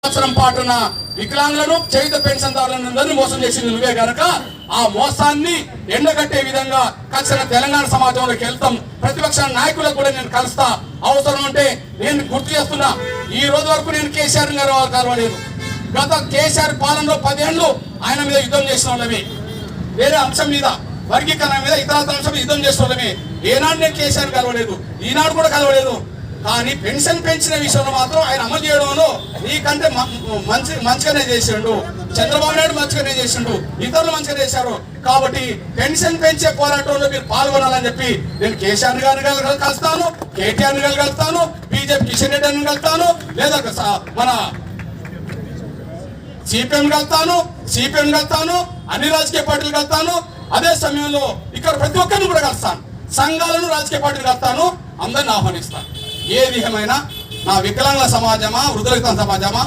సంవత్సరం పాటున వికలాంగులను చేయుత పెన్షన్దారులను మోసం చేసింది నువ్వే గనక ఆ మోసాన్ని ఎండగట్టే విధంగా ఖచ్చితంగా తెలంగాణ సమాజంలోకి వెళ్తాం. ప్రతిపక్ష నాయకులకు కూడా నేను కలుస్తా. అవసరం అంటే నేను గుర్తు చేస్తున్నా, ఈ రోజు వరకు నేను కేసీఆర్ గారు కలవలేదు. గత కేసీఆర్ పాలనలో 10 ఏళ్ళు ఆయన మీద యుద్ధం చేసిన వాళ్ళమే, వేరే అంశం మీద వర్గీకరణ మీద ఇతర అంశం యుద్ధం చేసిన వాళ్ళమే. ఏనాడు నేను కేసీఆర్ కలవలేదు, ఈనాడు కూడా కలవలేదు. కానీ పెన్షన్ పెంచిన విషయంలో మాత్రం ఆయన అమలు చేయడంలో నీకంటే మంచిగానే చేసిండు. చంద్రబాబు నాయుడు మంచిగానే చేసిండు, ఇతరులు మంచిగా చేశారు. కాబట్టి పెన్షన్ పెంచే పోరాటంలో మీరు పాల్గొనాలని చెప్పి నేను కేసీఆర్ గారిని కలుస్తాను, కేటీఆర్ గారిని కలుస్తాను, బీజేపీ కిషన్ రెడ్డి గారిని కలుస్తాను, లేదా మన సిపిఎం కలుస్తాను, అన్ని రాజకీయ పార్టీలు కలుస్తాను. అదే సమయంలో ఇక్కడ ప్రతి ఒక్కరిని కూడా కలుస్తాను, సంఘాలను రాజకీయ పార్టీలు కలుస్తాను, అందరిని ఆహ్వానిస్తాను. ఏది ఏమైనా నా వికలాంగుల సమాజమా, వృద్ధుల సమాజమా,